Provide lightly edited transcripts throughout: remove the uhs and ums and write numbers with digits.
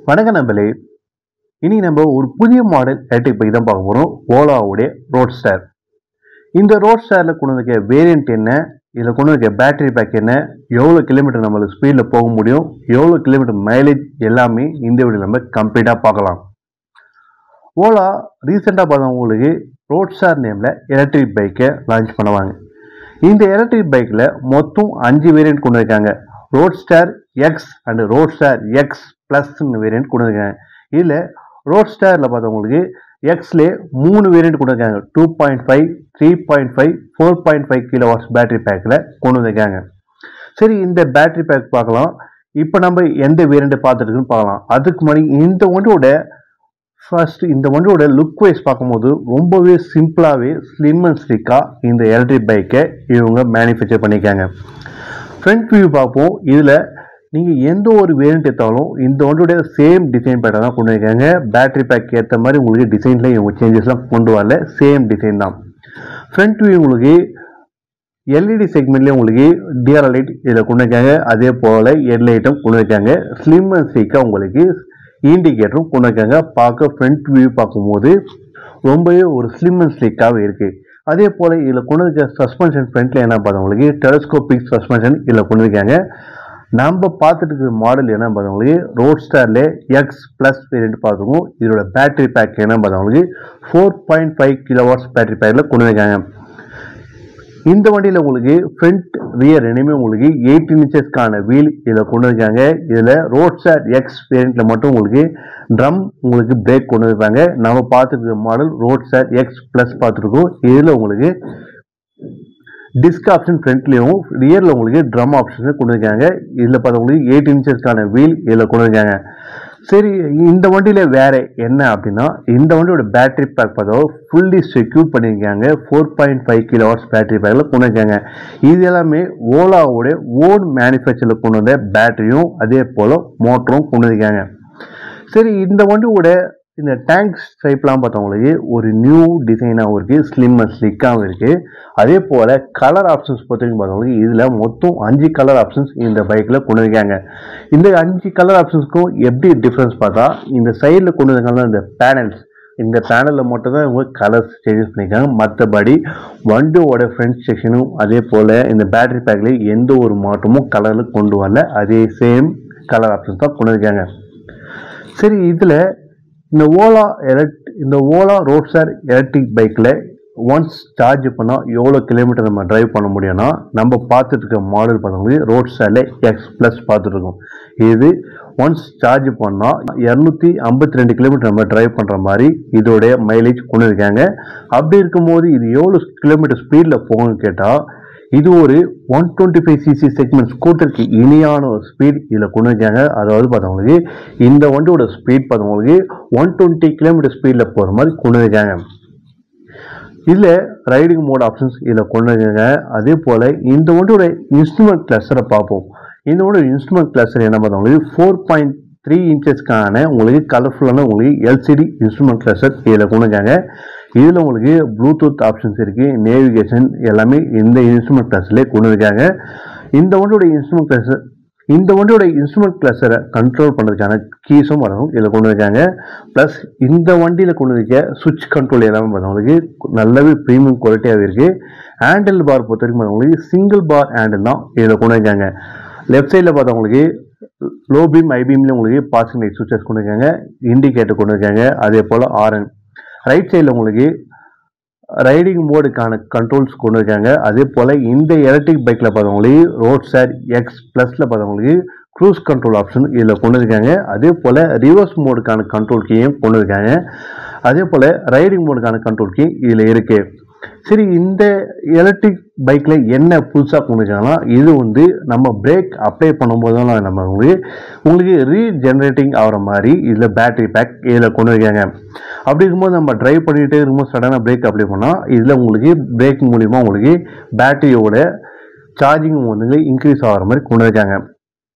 வணக்கம் நண்பர்களே. இனி நம்ம ஒரு புதிய மாடல் எலக்ட்ரிக் பைக் தான் பார்க்க போறோம். ஓலாவுடைய ரோட்ஸ்டர். இந்த ரோட்ஸ்டர்ல கொண்டு வந்திருக்க வேரியன்ட் என்ன, இதில் கொண்டு வந்திருக்க பேட்டரி பேக் என்ன, எவ்வளோ கிலோமீட்டர் நம்மளுக்கு ஸ்பீடில் போக முடியும், எவ்வளோ கிலோமீட்டர் மைலேஜ் எல்லாமே இந்த வீடியோ நம்ம கம்ப்ளீட்டாக பார்க்கலாம். ஓலா ரீசெண்டாக பார்த்தவங்களுக்கு ரோட்ஸ்டர் நேமில் எலக்ட்ரிக் பைக்கை லான்ச் பண்ணுவாங்க. இந்த எலக்ட்ரிக் பைக்கில் மொத்தம் 5 வேரியன்ட் கொண்டு இருக்காங்க. Roadster X and Roadster X plus variant கொண்டு இருக்காங்க. இதில் ரோட்ஸ்டரில் பார்த்தவங்களுக்கு எக்ஸ்லே 3 வேரியன்ட் கொண்டு இருக்காங்க. 2.5, 3.5, 4.5 கிலோவாட்ஸ் பேட்டரி பேக்கில் கொண்டு வந்திருக்காங்க. சரி, இந்த பேட்டரி பேக் பார்க்கலாம். இப்போ நம்ம எந்த வேரியண்ட்டை பார்த்துருக்குன்னு பார்க்கலாம். அதுக்கு முன்னாடி இந்த வண்டியோட லுக் வைஸ் பார்க்கும்போது ரொம்பவே சிம்பிளாகவே ஸ்லிம் அண்ட் ஸ்லிக்காக இந்த எலக்ட்ரிக் பைக்கை இவங்க மேனுஃபேக்சர் பண்ணியிருக்காங்க. ஃப்ரண்ட் வியூ பார்ப்போம். இதில் நீங்கள் எந்த ஒரு வேரியண்ட் எடுத்தாலும் இந்த வண்டியோட சேம் டிசைன் பேட்டர் தான் கொண்டு வந்திருக்காங்க. பேட்டரி பேக் ஏற்ற மாதிரி உங்களுக்கு டிசைனில் இவங்க சேஞ்சஸ்லாம் கொண்டு வரல, சேம் டிசைன் தான். ஃப்ரண்ட் வியூ உங்களுக்கு எல்இடி செக்மெண்ட்லேயே உங்களுக்கு டிஆர்எல் லைட் இதில் கொண்டு இருக்காங்க. அதே போல் ஹெட்லைட்டும் கொண்டு இருக்காங்க. ஸ்லிம் அண்ட் ஸ்லிக்காக உங்களுக்கு இண்டிகேட்டரும் கொண்டு இருக்காங்க. பார்க்க ஃப்ரண்ட் வியூ பார்க்கும்போது ரொம்பவே ஒரு ஸ்லிம் அண்ட் ஸ்லிக்காகவே இருக்குது. அதே போல் இதில் கொண்டு இருக்க சஸ்பென்ஷன் ஃப்ரண்ட்டில் என்ன பார்த்தவங்களுக்கு டெலஸ்கோபிக் சஸ்பென்ஷன் இதில் கொண்டு இருக்காங்க. நம்ம பார்த்துட்டு இருக்கிற மாடல் என்ன பார்த்தவங்களுக்கு ரோட்ஸ்டரில் எக்ஸ் ப்ளஸ் வேரியன்ட் பார்த்துருக்கோம். இதோட பேட்டரி பேக் என்ன பார்த்தவங்களுக்கு 4.5 கிலோவாட்ஸ் பேட்டரி பேக்கில் கொண்டு இருக்காங்க. இந்த வண்டியில் உங்களுக்கு ஃப்ரண்ட் ரியர் ரெண்டுமே உங்களுக்கு 18 இன்ச்சஸ்க்கான வீல் இதில் கொண்டு இருக்காங்க. இதில் ரோட்ஸ்டர் எக்ஸ் வேரியண்ட்டில் மட்டும் உங்களுக்கு ட்ரம் உங்களுக்கு பிரேக் கொண்டு இருப்பாங்க. நம்ம பார்த்துருக்க மாடல் ரோட்ஸ்டர் எக்ஸ் ப்ளஸ் பார்த்துருக்கோம். இதில் உங்களுக்கு டிஸ்க் ஆப்ஷன் ஃப்ரண்ட்லேயும் ரியரில் உங்களுக்கு ட்ரம் ஆப்ஷன் கொண்டு இருக்காங்க. இதில் பார்த்தவங்களுக்கு 18 இன்ச்சஸ்க்கான வீல் இதில் கொண்டு இருக்காங்க. சரி, இந்த வண்டியில் வேற என்ன அப்படின்னா இந்த வண்டியோட பேட்டரி பேக் பார்த்தா ஃபுல்லி செக்யூர் பண்ணியிருக்காங்க. 4.5 கிலோவாட்ஸ் பேட்டரி பேக்கில் கொண்டு இருக்காங்க. இது எல்லாமே ஓலாவோட ஓன் மேனுஃபேக்சரில் கொண்டு வந்த பேட்டரியும் அதே போல் மோட்டரும் கொண்டு இருக்காங்க. சரி, இந்த வண்டியோட இந்த டேங்க் டைப்லாம் பார்த்தவங்களுக்கு ஒரு நியூ டிசைனாகவும் இருக்குது, ஸ்லிம் அண்ட் ஸ்லிக்காகவும் இருக்குது. அதே போல் கலர் ஆப்ஷன்ஸ் பார்த்தீங்கன்னு பார்த்தவங்களுக்கு இதில் மொத்தம் 5 கலர் ஆப்ஷன்ஸ் இந்த பைக்கில் கொண்டு இருக்காங்க. இந்த 5 கலர் ஆப்ஷன்ஸ்க்கும் எப்படி டிஃப்ரென்ஸ் பார்த்தா இந்த சைடில் கொண்டு இருக்காங்க இந்த பேனல்ஸ், இந்த பேனலில் மட்டும்தான் இவங்க கலர்ஸ் சேஞ்சஸ் பண்ணியிருக்காங்க. மற்றபடி வண்டியோட ஃப்ரண்ட் செக்ஷனும் அதே போல் இந்த பேட்டரி பேக்கில் எந்த ஒரு மாற்றமும் கலரில் கொண்டு வரல, அதே சேம் கலர் ஆப்ஷன்ஸ் தான் கொண்டு இருக்காங்க. சரி, இதில் இந்த ஓலா ரோட்ஸ்டர் எலக்ட்ரிக் பைக்கில் ஒன்ஸ் சார்ஜ் பண்ணால் எவ்வளோ கிலோமீட்டர் நம்ம டிரைவ் பண்ண முடியும்னா நம்ம பார்த்துட்டு இருக்க மாடல் பார்த்தவங்களுக்கு ரோட்ஸ்டரில் எக்ஸ் ப்ளஸ் பார்த்துட்ருக்கோம். இது ஒன்ஸ் சார்ஜ் பண்ணால் 252 கிலோமீட்டர் நம்ம டிரைவ் பண்ணுற மாதிரி இதோடைய மைலேஜ் கொண்டு இருக்காங்க. அப்படி இருக்கும்போது இது எவ்வளோ கிலோமீட்டர் ஸ்பீடில் போகணும்னு கேட்டால் இது ஒரு 125cc செக்மெண்ட் ஸ்கூட்டருக்கு இணையான ஒரு ஸ்பீட் இதில் கொண்டு இருக்காங்க. அதாவது பார்த்தவங்களுக்கு இந்த வண்டியோட ஸ்பீட் பார்த்தவங்களுக்கு 120 கிலோமீட்டர் ஸ்பீடில் போகிற மாதிரி கொண்டு இருக்காங்க. இதில் ரைடிங் மோட் ஆப்ஷன்ஸ் இதில் கொண்டு இருக்காங்க. அதே போல் இந்த வண்டியோட இன்ஸ்ட்ருமெண்ட் கிளஸ்டரை பார்ப்போம். இந்த வண்டியோட இன்ஸ்ட்ருமெண்ட் கிளஸ்டர் என்ன பார்த்தவங்களுக்கு 4.3 இன்ச்சஸ்க்கான உங்களுக்கு கலர்ஃபுல்லான உங்களுக்கு எல்சிடி இன்ஸ்ட்ருமெண்ட் கிளஸ்டர் இதில் கொண்டு இருக்காங்க. இதில் உங்களுக்கு ப்ளூடூத் ஆப்ஷன்ஸ் இருக்குது, நேவிகேஷன் எல்லாமே இந்த இன்ஸ்ட்ருமெண்ட் கிளஸ்டர்லேயே கொண்டு இருக்காங்க. இந்த வண்டியோட இன்ஸ்ட்ருமெண்ட் கிளஸ்டரை கண்ட்ரோல் பண்ணுறதுக்கான கீஸும் வரணும் இதில் கொண்டு இருக்காங்க. ப்ளஸ் இந்த வண்டியில் கொண்டு இருக்க சுவிட்ச் கண்ட்ரோல் எல்லாமே பார்த்தவங்களுக்கு நல்லாவே ப்ரீமியம் குவாலிட்டியாகவே இருக்குது. ஹேண்டில் பார் பொறுத்த வரைக்கும் பார்த்தவங்களுக்கு சிங்கிள் பார் ஹேண்டில் தான் இதில் கொண்டு இருக்காங்க. லெஃப்ட் சைடில் பார்த்தவங்களுக்கு லோ பீம் ஐ பீம்லேயும் உங்களுக்கு பாசிங் லைட் சுவிச்சஸ் கொண்டு இருக்காங்க, இண்டிகேட்டர் கொண்டு இருக்காங்க. அதே போல் ஆர்என் ரைட் சைடில் உங்களுக்கு ரைடிங் மோடுக்கான கண்ட்ரோல்ஸ் கொண்டு இருக்காங்க. அதே போல் இந்த எலக்ட்ரிக் பைக்கில் பார்த்தவங்களுக்கு ரோட்ஸ்டர் எக்ஸ் ப்ளஸில் பார்த்தவங்களுக்கு க்ரூஸ் கண்ட்ரோல் ஆப்ஷன் இதில் கொண்டு இருக்காங்க. அதே போல் ரிவர்ஸ் மோடுக்கான கண்ட்ரோல் கீயும் கொண்டு இருக்காங்க. அதே போல் ரைடிங் மோடுக்கான கண்ட்ரோல் கீ இதில் இருக்குது. சரி, இந்த எலக்ட்ரிக் பைக்கில் என்ன புதுசாக கொண்டு இருக்காங்கன்னா இது வந்து நம்ம பிரேக் அப்ளை பண்ணும்போது நம்ம உங்களுக்கு ரீஜென்ரேட்டிங் ஆகிற மாதிரி இதில் பேட்டரி பேக் இதில் கொண்டு இருக்காங்க. அப்படி இருக்கும்போது நம்ம டிரைவ் பண்ணிகிட்டே இருக்கும்போது சடனாக பிரேக் அப்ளை பண்ணால் இதில் உங்களுக்கு பிரேக் மூலிமா உங்களுக்கு பேட்டரியோட சார்ஜிங் வந்து இன்க்ரீஸ் ஆகிற மாதிரி கொண்டு இருக்காங்க.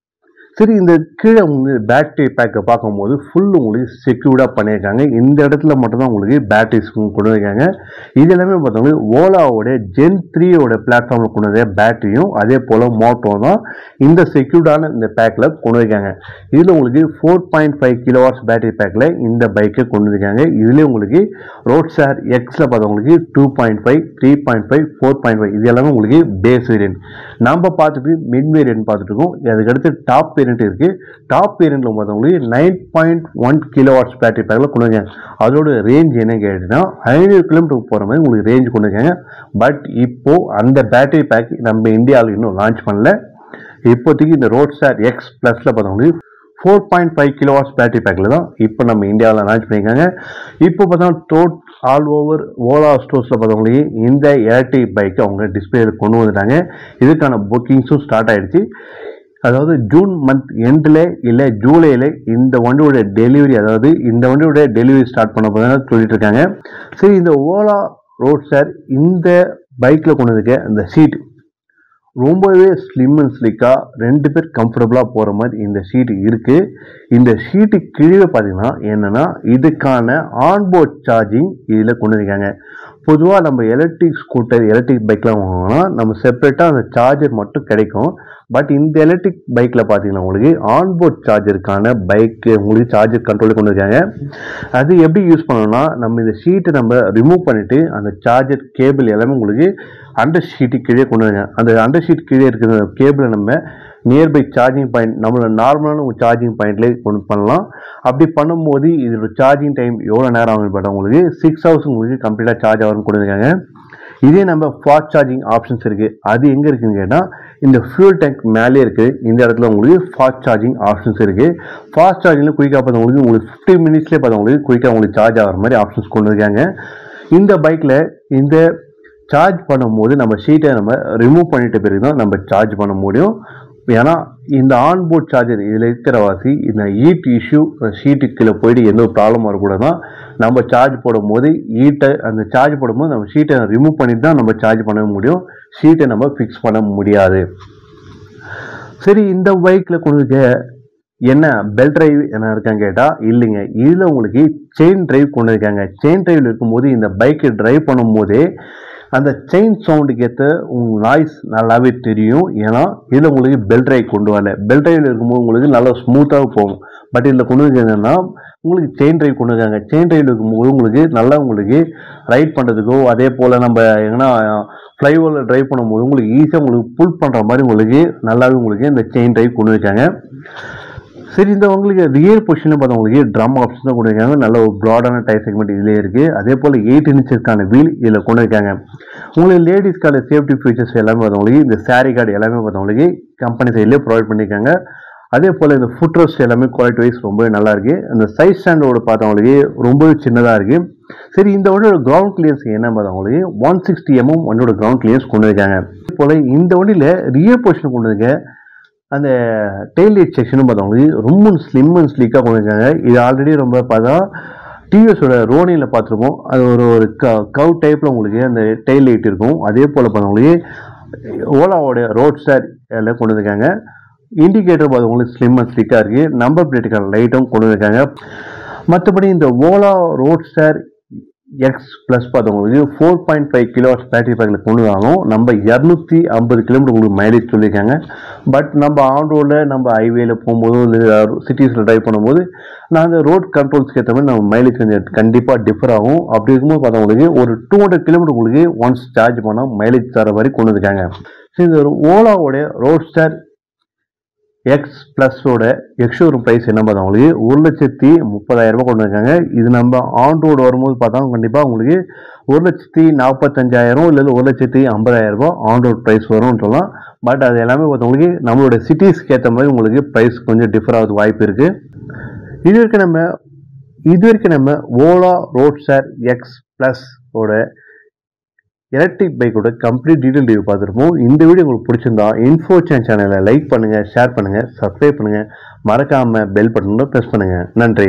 சரி, இந்த கீழே பேட்டரி பேக்கை பார்க்கும்போது ஃபுல் உங்களுக்கு செக்யூர்டாக பண்ணியிருக்காங்க. இந்த இடத்துல மட்டும்தான் உங்களுக்கு பேட்டரிஸ் கொண்டு வந்திருக்காங்க. இது எல்லாமே பார்த்தோம்னா ஓலாவோட ஜென் 3 பிளாட்ஃபார்மில் கொண்டு வந்த பேட்டரியும் அதே போல் மோட்டோ தான் இந்த செக்யூர்டான இந்த பேக்கில் கொண்டு வந்திருக்காங்க. இதில் உங்களுக்கு 4.5 கிலோவாட்ஸ் பேட்டரி பேக்கில் இந்த பைக்கை கொண்டு வந்திருக்காங்க. இதுலேயே உங்களுக்கு ரோட்ஸ்டார் எக்ஸில் பார்த்தவங்களுக்கு 2.5, 3.5, 4.5 இது எல்லாமே உங்களுக்கு பேஸ் வேரியன்ட். நம்ம பார்த்துட்டு மிட் வேரியன்ட் பார்த்துட்டு இருக்கோம். அதுக்கடுத்து டாப் வேரியன்ட் இருக்கு. டாப் வேரியன்ட்ல பார்த்தவங்களுக்கு 9.1 கிலோவாட்ஸ் பேட்டரி பேக்கில் கொண்டு வந்திருக்காங்க. அதோட ரேஞ்ச் என்ன கேட்டீங்கன்னா 500 கிலோமீட்டருக்கு போகிற மாதிரி உங்களுக்கு ரேஞ்ச் கொண்டு வந்திருக்காங்க. பட் இப்போ அந்த பேட்டரி பேக் நம்ம இந்தியாவில் இன்னும் லான்ச் பண்ணல. இப்போதைக்கு இந்த ரோட்ஸ்டார் எக்ஸ் பிளஸ்ல பார்த்தவங்களுக்கு 4.5 கிலோவாட்ஸ் பேட்டரி பேக்கில் தான் இப்போ நம்ம இந்தியாவில் லான்ச் பண்ணியிருக்காங்க. இப்போ பார்த்தா ஆல் ஓவர் ஓலா ஸ்டோர்ஸில் பார்த்தவங்களுக்கு இந்த எலக்ட்ரிக் பைக்கை அவங்க டிஸ்பிளேல கொண்டு வந்துட்டாங்க. இதுக்கான புக்கிங்ஸும் ஸ்டார்ட் ஆயிடுச்சு. அதாவது ஜூன் மந்த் எண்டில் இல்லை ஜூலையில் இந்த வண்டியோட டெலிவரி, அதாவது இந்த வண்டியோட டெலிவரி ஸ்டார்ட் பண்ண போதுன்னு சொல்லிட்டு இருக்காங்க. சரி, இந்த ஓலா ரோட்ஸ்டார் இந்த பைக்கில் கொண்டு வந்துருக்க அந்த சீட் ரொம்பவே ஸ்லிம் அண்ட் ஸ்லிக்காக 2 பேர் கம்ஃபர்டபுளாக போகிற மாதிரி இந்த சீட்டு இருக்குது. இந்த சீட்டு கீழே பார்த்தீங்கன்னா என்னென்னா இதுக்கான ஆன்போர்ட் சார்ஜிங் இதில் கொண்டு வந்திருக்காங்க. பொதுவாக நம்ம எலக்ட்ரிக் ஸ்கூட்டர் எலக்ட்ரிக் பைக்லாம் வாங்கினோம்னா நம்ம செப்பரேட்டாக அந்த சார்ஜர் மட்டும் கிடைக்கும். பட் இந்த எலக்ட்ரிக் பைக்கில் பார்த்தீங்கன்னா உங்களுக்கு ஆன்போர்ட் சார்ஜருக்கான பைக்கு உங்களுக்கு சார்ஜர் கண்ட்ரோல் கொண்டு இருக்காங்க. அது எப்படி யூஸ் பண்ணணும்னா நம்ம இந்த ஷீட்டை நம்ம ரிமூவ் பண்ணிவிட்டு அந்த சார்ஜர் கேபிள் எல்லாமே உங்களுக்கு அண்டர் ஷீட்டு கீழே கொண்டு வருங்க. அந்த அண்டர் ஷீட் கீழே இருக்கிற கேபிளை நம்ம நியர்பை சார்ஜிங் பாயிண்ட் நம்மளோட நார்மலான ஒரு சார்ஜிங் பாயிண்ட்லேயே கொண்டு பண்ணலாம். அப்படி பண்ணும்போது இதோட சார்ஜிங் டைம் எவ்வளோ நேரம் ஆகும் பார்த்தா உங்களுக்கு 6 ஹவர்ஸ் உங்களுக்கு கம்ப்ளீட்டாக சார்ஜ் ஆகும்னு கொடுத்துருக்காங்க. இதே நம்ம ஃபாஸ்ட் சார்ஜிங் ஆப்ஷன்ஸ் இருக்குது. அது எங்கே இருக்குதுன்னு கேட்டால் இந்த ஃபியூல் டேங்க் மேலே இருக்குது. இந்த இடத்துல உங்களுக்கு ஃபாஸ்ட் சார்ஜிங் ஆப்ஷன்ஸ் இருக்குது. ஃபாஸ்ட் சார்ஜிங்கில் குயிக்காக பார்த்தவங்களுக்கு உங்களுக்கு 15 மினிட்ஸ்லேயே பார்த்தவங்களுக்கு குயிக்காக உங்களுக்கு சார்ஜ் ஆகிற மாதிரி ஆப்ஷன்ஸ் கொண்டு இருக்காங்க. இந்த பைக்கில் இந்த சார்ஜ் பண்ணும்போது நம்ம ஷீட்டை நம்ம ரிமூவ் பண்ணிட்ட பிறகு தான் நம்ம சார்ஜ் பண்ண முடியும். ஏன்னா இந்த ஆன்போர்ட் சார்ஜர் இதில் இருக்கிற வாசி இந்த ஹீட் இஷ்யூ ஷீட்டுக்குள்ளே போயிட்டு எந்த ஒரு ப்ராப்ளம் வரக்கூடாதான். நம்ம சார்ஜ் போடும்போது அந்த சார்ஜ் போடும்போது நம்ம ஷீட்டை ரிமூவ் பண்ணிட்டு தான் நம்ம சார்ஜ் பண்ண முடியும். ஷீட்டை நம்ம ஃபிக்ஸ் பண்ண முடியாது. சரி, இந்த பைக்கில் கொண்டு என்ன பெல்ட் டிரைவ் என்ன இருக்கான்னு கேட்டால் இல்லைங்க. இதில் உங்களுக்கு செயின் டிரைவ் கொண்டு இருக்காங்க. செயின் டிரைவில் இருக்கும்போது இந்த பைக்கை டிரைவ் பண்ணும்போதே அந்த செயின் சவுண்டுக்கு ஏற்ற உங்களுக்கு நாய்ஸ் நல்லாவே தெரியும். ஏன்னா இதில் உங்களுக்கு பெல்ட் டிரைவ் கொண்டு வரல. பெல்ட் டிரைவில் இருக்கும்போது உங்களுக்கு நல்லா ஸ்மூத்தாக போகும். பட் இதில் கொண்டு வந்துன்னா உங்களுக்கு செயின் டிரைவ் கொண்டு இருக்காங்க. செயின் டிரைவில் இருக்கும்போது உங்களுக்கு நல்லா உங்களுக்கு ரைட் பண்ணுறதுக்கோ அதே போல் நம்ம எங்கன்னா ஃப்ளைஓவரில் ட்ரைவ் பண்ணும்போது உங்களுக்கு ஈஸியாக உங்களுக்கு புல் பண்ணுற மாதிரி உங்களுக்கு நல்லாவே உங்களுக்கு இந்த செயின் டிரைவ் கொண்டு வச்சாங்க. சரி, இந்த உங்களுக்கு ரியர் பொசிஷன் பார்த்தவங்களுக்கு ட்ரம் ஆப்ஷன் தான் கொண்டு இருக்காங்க. நல்ல ஒரு ப்ராடான டயர் செக்மெண்ட் இதிலே இருக்குது. அதே போல் 8 இன்ச்சஸ்க்கான வீல் இதில் கொண்டு இருக்காங்க. உங்களுக்கு லேடிஸ்க்கான சேஃப்டி ஃபீச்சர்ஸ் எல்லாமே பார்த்தவங்களுக்கு இந்த சாரி கார்டு எல்லாமே பார்த்தவங்களுக்கு கம்பெனி சைட்லேயே ப்ரொவைட் பண்ணியிருக்காங்க. அதே போல் இந்த ஃபுட் ரெஸ்ட் எல்லாமே குவாலிட்டி வைஸ் ரொம்பவே நல்லா இருக்குது. அந்த சைட் ஸ்டாண்டோட பார்த்தவங்களுக்கு ரொம்பவே சின்னதாக இருக்குது. சரி, இந்த வண்டியோட கிரவுண்ட் கிளியர்ஸ் என்ன பார்த்தவங்களுக்கு 160 mm வண்டியோட கிரவுண்ட் கிளியர்ஸ் கொண்டு இருக்காங்க. அதே போல் இந்த வண்டியில் ரியர் பொசிஷன் கொண்டு இருக்க அந்த டெயில் லைட் செக்ஷனும் பார்த்தவங்களுக்கு ரொம்ப ஸ்லிம் அண்ட் ஸ்லீக்காக கொண்டு இருக்காங்க. இது ஆல்ரெடி ரொம்ப பார்த்தா டிவிஎஸோட ரோனியில் பார்த்துருப்போம். அது ஒரு கவ் டைப்பில் உங்களுக்கு அந்த டெயில் லைட் இருக்கும். அதே போல் பார்த்தவங்களுக்கு ஓலாவோட ரோட்ஸ்டார் எல்லாம் கொண்டு இருக்காங்க. இண்டிகேட்டர் பார்த்தவங்களுக்கு ஸ்லிம் அண்ட் ஸ்லீக்காக இருக்குது. நம்பர் பிளேட்டுக்கான லைட்டும் கொண்டு இருக்காங்க. மற்றபடி இந்த ஓலா ரோட்ஸ்டார் எக்ஸ் ப்ளஸ் பார்த்தவங்களுக்கு 4.5 கிலோவாட்ஸ் பேட்டரி பேக்கில் கொண்டு வந்தாலும் நம்ம 250 கிலோமீட்டர் உங்களுக்கு மைலேஜ் சொல்லியிருக்காங்க. பட் நம்ம ஆன் ரோடில் நம்ம ஹைவேல போகும்போது இல்லை சிட்டிஸில் ட்ரைவ் பண்ணும்போது நாங்கள் ரோட் கண்ட்ரோல்ஸ்க்கு ஏற்ற மாதிரி நம்ம மைலேஜ் கொஞ்சம் கண்டிப்பாக டிஃபர் ஆகும். அப்படி இருக்கும்போது பார்த்தவங்களுக்கு ஒரு 200 கிலோமீட்டர் உங்களுக்கு ஒன்ஸ் சார்ஜ் பண்ணால் மைலேஜ் தர மாதிரி கொண்டு வந்துருக்காங்க. ஸோ இந்த ஒரு ஓலாவோட ரோட்ஸ்டார் எக்ஸ் ப்ளஸோட எக்ஸ்ஷோரூம் ப்ரைஸ் என்ன பார்த்தா உங்களுக்கு 1,30,000 கொண்டு இருக்காங்க. இது நம்ம ஆன் ரோடு வரும்போது பார்த்தா கண்டிப்பாக உங்களுக்கு 1,45,000 இல்லை 1,50,000 ஆன் ரோட் ப்ரைஸ் வரும்னு சொல்லலாம். பட் அது எல்லாமே பார்த்தவங்களுக்கு நம்மளோட சிட்டிஸ்க்கு ஏற்ற மாதிரி உங்களுக்கு ப்ரைஸ் கொஞ்சம் டிஃபர் ஆகுது வாய்ப்பு இருக்குது. இது வரைக்கும் நம்ம ஓலா ரோட்ஸ்டார் எக்ஸ் ப்ளஸோட எலக்ட்ரிக் பைக்கோட கம்ப்ளீட் டீட்டெயில் ரிவ்யூ பார்த்துருப்போம். இந்த வீடியோ உங்களுக்கு பிடிச்சிருந்தா இன்ஃபோ சேனலை லைக் பண்ணுங்கள், ஷேர் பண்ணுங்கள், சப்ஸ்கிரைப் பண்ணுங்கள், மறக்காமல் பெல் பட்டனை ப்ரெஸ் பண்ணுங்கள். நன்றி.